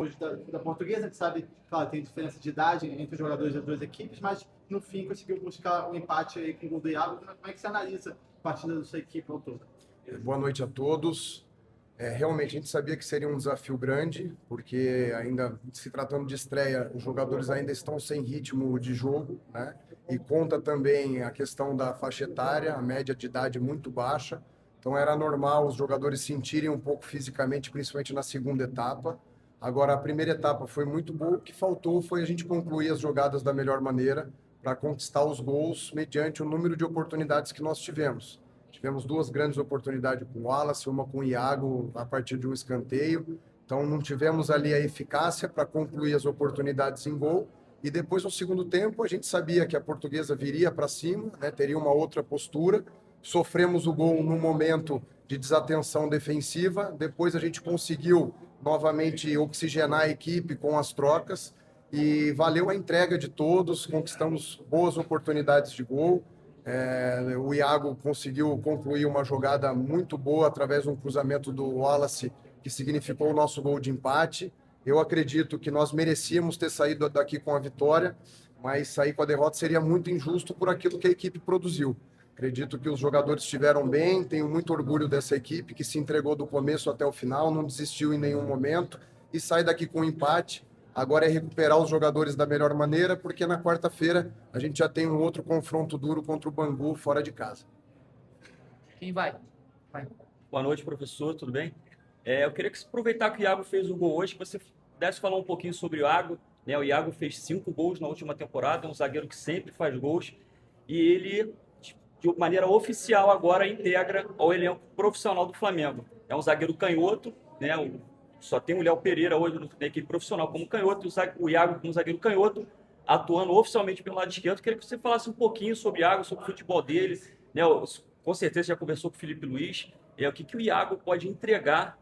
hoje da Portuguesa, que sabe, claro, tem diferença de idade entre os jogadores das duas equipes, mas no fim conseguiu buscar um empate aí com o gol do Iago. Como é que você analisa a partida da sua equipe ao todo? Boa noite a todos. Realmente a gente sabia que seria um desafio grande, porque ainda se tratando de estreia, os jogadores ainda estão sem ritmo de jogo, né? E conta também a questão da faixa etária, a média de idade muito baixa. Então era normal os jogadores sentirem um pouco fisicamente, principalmente na segunda etapa. Agora, a primeira etapa foi muito boa, o que faltou foi a gente concluir as jogadas da melhor maneira para conquistar os gols mediante o número de oportunidades que nós tivemos. Tivemos duas grandes oportunidades com o Wallace, uma com o Iago a partir de um escanteio. Então não tivemos ali a eficácia para concluir as oportunidades em gol. E depois, no segundo tempo, a gente sabia que a Portuguesa viria para cima, né, teria uma outra postura. Sofremos o gol num momento de desatenção defensiva. Depois a gente conseguiu novamente oxigenar a equipe com as trocas. E valeu a entrega de todos, conquistamos boas oportunidades de gol. O Iago conseguiu concluir uma jogada muito boa através de um cruzamento do Wallace, que significou o nosso gol de empate. Eu acredito que nós merecíamos ter saído daqui com a vitória, mas sair com a derrota seria muito injusto por aquilo que a equipe produziu. Acredito que os jogadores estiveram bem, tenho muito orgulho dessa equipe que se entregou do começo até o final, não desistiu em nenhum momento e sai daqui com um empate. Agora é recuperar os jogadores da melhor maneira, porque na quarta-feira a gente já tem um outro confronto duro contra o Bangu fora de casa. Quem vai? Boa noite, professor, tudo bem? Eu queria que você aproveitar que o Iago fez o gol hoje, que você pudesse falar um pouquinho sobre o Iago. Né? O Iago fez 5 gols na última temporada, é um zagueiro que sempre faz gols, e ele, de maneira oficial, agora integra ao elenco profissional do Flamengo. É um zagueiro canhoto, né? Só tem o Léo Pereira hoje na equipe profissional como canhoto, e o Iago como zagueiro canhoto, atuando oficialmente pelo lado esquerdo. Queria que você falasse um pouquinho sobre o Iago, sobre o futebol dele, né? Com certeza já conversou com o Felipe Luiz, o que o Iago pode entregar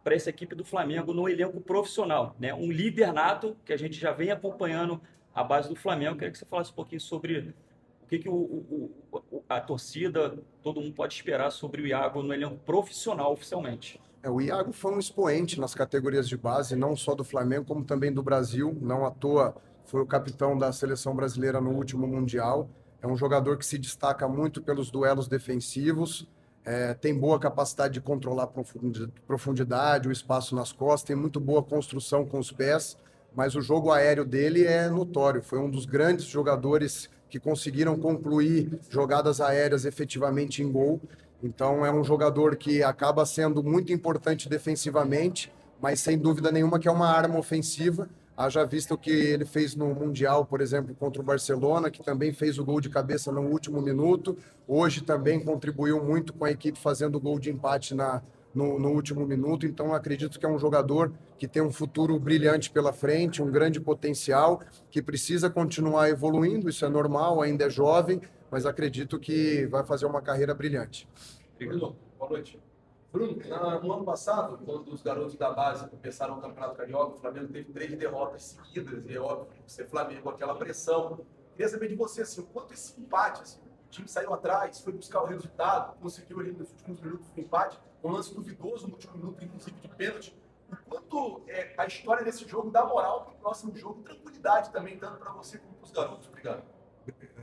para essa equipe do Flamengo no elenco profissional, né? Um líder nato, que a gente já vem acompanhando a base do Flamengo. Queria que você falasse um pouquinho sobre o que a torcida, todo mundo pode esperar sobre o Iago no elenco profissional oficialmente. O Iago foi um expoente nas categorias de base, não só do Flamengo, como também do Brasil. Não à toa foi o capitão da seleção brasileira no último Mundial. É um jogador que se destaca muito pelos duelos defensivos, tem boa capacidade de controlar profundidade, o espaço nas costas, tem muito boa construção com os pés, mas o jogo aéreo dele é notório. Foi um dos grandes jogadores que conseguiram concluir jogadas aéreas efetivamente em gol. Então é um jogador que acaba sendo muito importante defensivamente, mas sem dúvida nenhuma que é uma arma ofensiva. Haja visto o que ele fez no Mundial, por exemplo, contra o Barcelona, que também fez o gol de cabeça no último minuto. Hoje também contribuiu muito com a equipe fazendo o gol de empate no último minuto. Então acredito que é um jogador que tem um futuro brilhante pela frente, um grande potencial, que precisa continuar evoluindo, isso é normal, ainda é jovem, mas acredito que vai fazer uma carreira brilhante. Bruno, boa noite. Bruno, no ano passado, quando os garotos da base começaram o Campeonato Carioca, o Flamengo teve 3 derrotas seguidas, e é óbvio que você Flamengo, aquela pressão. Queria saber de você, assim, o quanto esse empate, assim, o time saiu atrás, foi buscar o resultado, conseguiu ali nos últimos minutos o empate, um lance duvidoso no último minuto, inclusive de pênalti. O quanto a história desse jogo dá moral para o próximo jogo, tranquilidade também, tanto para você como para os garotos. Obrigado.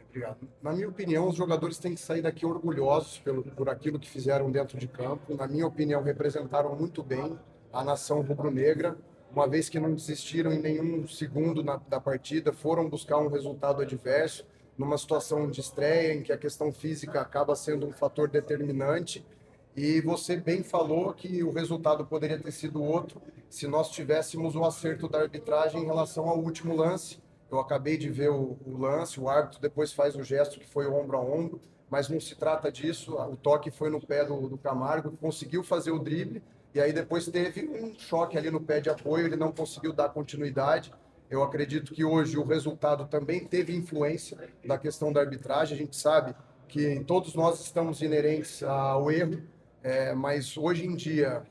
Obrigado. Na minha opinião, os jogadores têm que sair daqui orgulhosos por aquilo que fizeram dentro de campo. Na minha opinião, representaram muito bem a nação rubro-negra, uma vez que não desistiram em nenhum segundo da partida, foram buscar um resultado adverso, numa situação de estreia em que a questão física acaba sendo um fator determinante. E você bem falou que o resultado poderia ter sido outro se nós tivéssemos o acerto da arbitragem em relação ao último lance. Eu acabei de ver o lance, o árbitro depois faz o gesto que foi o ombro a ombro, mas não se trata disso. O toque foi no pé do Camargo, que conseguiu fazer o drible, e aí depois teve um choque ali no pé de apoio, ele não conseguiu dar continuidade. Eu acredito que hoje o resultado também teve influência da questão da arbitragem. A gente sabe que todos nós estamos inerentes ao erro, mas hoje em dia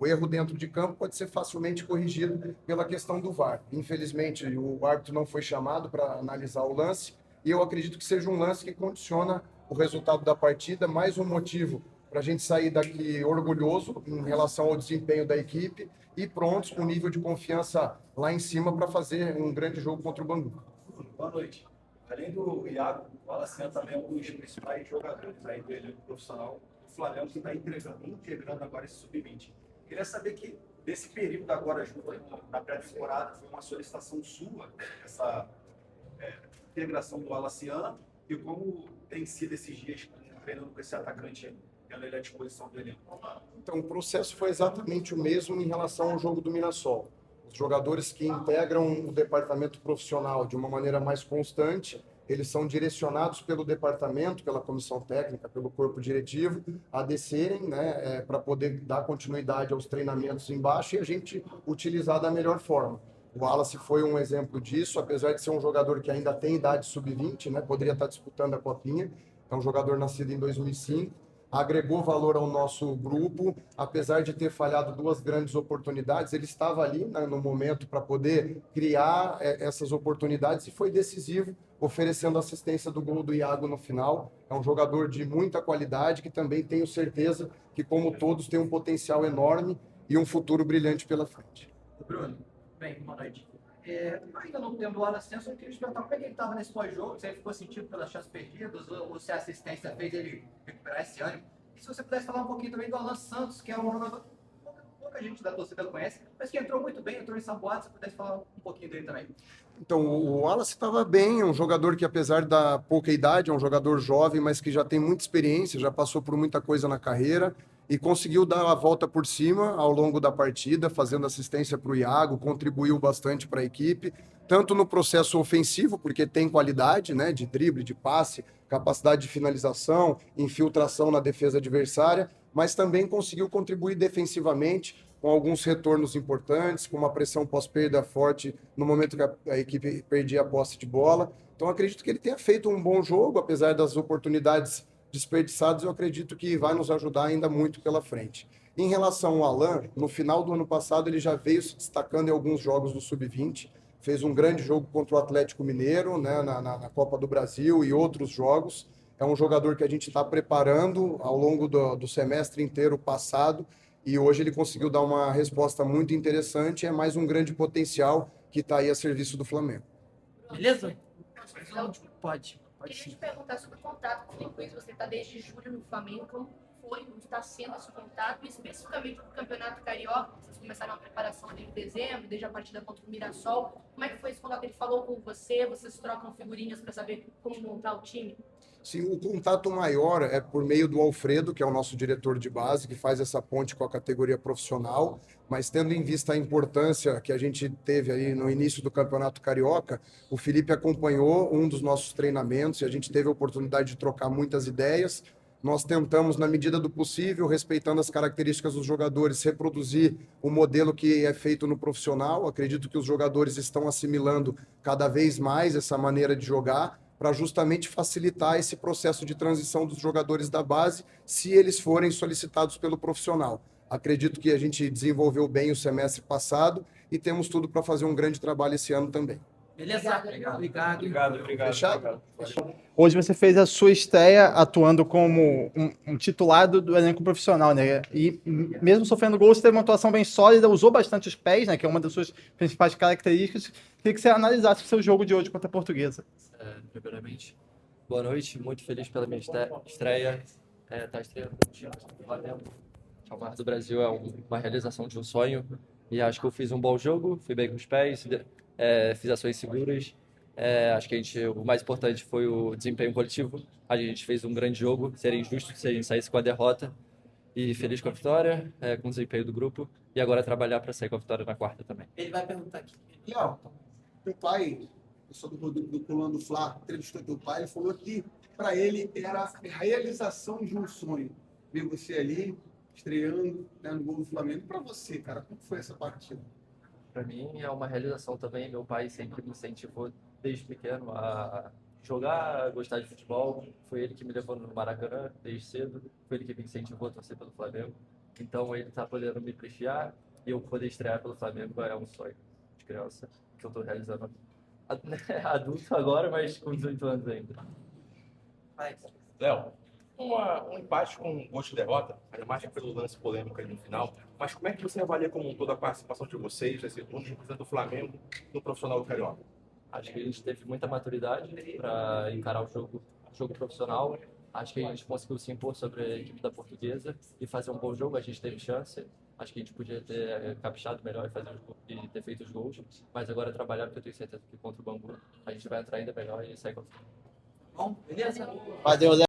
o erro dentro de campo pode ser facilmente corrigido pela questão do VAR. Infelizmente, o árbitro não foi chamado para analisar o lance, e eu acredito que seja um lance que condiciona o resultado da partida, mais um motivo para a gente sair daqui orgulhoso em relação ao desempenho da equipe e prontos com nível de confiança lá em cima para fazer um grande jogo contra o Bangu. Boa noite. Além do Iago, o Alaciano também é um dos principais jogadores aí do elenco profissional do Flamengo que está integrando agora esse sub-20. Queria saber que desse período agora, na pré-temporada, foi uma solicitação sua, essa integração do Alaciano, e como tem sido esses dias treinando com esse atacante, tendo ele à disposição do elenco. Então, o processo foi exatamente o mesmo em relação ao jogo do Mirassol. Os jogadores que integram o departamento profissional de uma maneira mais constante, eles são direcionados pelo departamento, pela comissão técnica, pelo corpo diretivo, a descerem, né, para poder dar continuidade aos treinamentos embaixo e a gente utilizar da melhor forma. O Wallace foi um exemplo disso, apesar de ser um jogador que ainda tem idade sub-20, né, poderia estar disputando a Copinha, é um jogador nascido em 2005, agregou valor ao nosso grupo, apesar de ter falhado 2 grandes oportunidades, ele estava ali, né, no momento para poder criar essas oportunidades e foi decisivo, oferecendo assistência do gol do Iago no final. É um jogador de muita qualidade que também tenho certeza que, como todos, tem um potencial enorme e um futuro brilhante pela frente. Bruno, bem, boa noite. Ainda não tendo o Alaciano, eu queria te perguntar como é que ele estava nesse pós-jogo, se ele ficou sentido pelas chances perdidas, ou se a assistência fez ele recuperar esse ânimo. E se você pudesse falar um pouquinho também do Alan Santos, que é um jogador que pouca gente da torcida conhece, mas que entrou muito bem, entrou em São Paulo, se você pudesse falar um pouquinho dele também. Então, o Wallace estava bem, é um jogador que, apesar da pouca idade, é um jogador jovem, mas que já tem muita experiência, já passou por muita coisa na carreira e conseguiu dar a volta por cima ao longo da partida, fazendo assistência para o Iago, contribuiu bastante para a equipe, tanto no processo ofensivo, porque tem qualidade, né, de drible, de passe, capacidade de finalização, infiltração na defesa adversária, mas também conseguiu contribuir defensivamente, com alguns retornos importantes, com uma pressão pós-perda forte no momento que a equipe perdia a posse de bola. Então, acredito que ele tenha feito um bom jogo, apesar das oportunidades desperdiçadas, eu acredito que vai nos ajudar ainda muito pela frente. Em relação ao Alan, no final do ano passado, ele já veio se destacando em alguns jogos do Sub-20, fez um grande jogo contra o Atlético Mineiro, né, na Copa do Brasil e outros jogos. É um jogador que a gente está preparando ao longo do semestre inteiro passado, e hoje ele conseguiu dar uma resposta muito interessante. É mais um grande potencial que está aí a serviço do Flamengo. Beleza? Pode Queria sim. te perguntar sobre o contato com o Felipe Luiz. Você está desde julho no Flamengo. Como foi, como está sendo esse contato? E especificamente no Campeonato Carioca, vocês começaram a preparação desde dezembro, desde a partida contra o Mirassol. Como é que foi esse contato? Ele falou com você? Vocês trocam figurinhas para saber como montar o time? Sim, o contato maior é por meio do Alfredo, que é o nosso diretor de base, que faz essa ponte com a categoria profissional, mas tendo em vista a importância que a gente teve aí no início do Campeonato Carioca, o Felipe acompanhou um dos nossos treinamentos e a gente teve a oportunidade de trocar muitas ideias. Nós tentamos, na medida do possível, respeitando as características dos jogadores, reproduzir o modelo que é feito no profissional. Acredito que os jogadores estão assimilando cada vez mais essa maneira de jogar, para justamente facilitar esse processo de transição dos jogadores da base, se eles forem solicitados pelo profissional. Acredito que a gente desenvolveu bem o semestre passado e temos tudo para fazer um grande trabalho esse ano também. Beleza? Obrigado. Fechado? Hoje você fez a sua estreia atuando como um titular do elenco profissional, né? E mesmo sofrendo gols, você teve uma atuação bem sólida, usou bastante os pés, né? Que é uma das suas principais características. Queria que você analisasse o seu jogo de hoje contra a Portuguesa. Primeiramente, boa noite, muito feliz pela minha estreia. Tá estreando no time do Flamengo. Chamar do Brasil é uma realização de um sonho e acho que eu fiz um bom jogo, fui bem com os pés, fiz ações seguras. Acho que o mais importante foi o desempenho coletivo. A gente fez um grande jogo, seria injusto se a gente saísse com a derrota. E feliz com a vitória, com o desempenho do grupo. E agora trabalhar para sair com a vitória na quarta também. Ele vai perguntar aqui. Léo, teu pai, eu sou do Coluna do Fla, entrevistou teu pai, ele falou que para ele era a realização de um sonho. Ver você ali, estreando, né, no gol do Flamengo. Para você, cara, como foi essa partida? Para mim é uma realização também. Meu pai sempre me incentivou desde pequeno a jogar, a gostar de futebol. Foi ele que me levou no Maracanã desde cedo. Foi ele que me incentivou a torcer pelo Flamengo. Então ele tá podendo me prestigiar e eu poder estrear pelo Flamengo é um sonho de criança que eu tô realizando adulto agora, mas com 18 anos ainda. Vai. Léo, um empate com um gosto de derrota, ainda mais pelo lance polêmico aí no final. Mas como é que você avalia como um todo a participação de vocês, esse representante do Flamengo, no profissional do Carioca? Acho que a gente teve muita maturidade para encarar o jogo profissional. Acho que a gente conseguiu se impor sobre a equipe da Portuguesa e fazer um bom jogo. A gente teve chance. Acho que a gente podia ter caprichado melhor e ter feito os gols. Mas agora é trabalhar, porque eu tenho certeza que contra o Bangu a gente vai entrar ainda melhor e sair com. Bom, beleza? Valeu, Léo.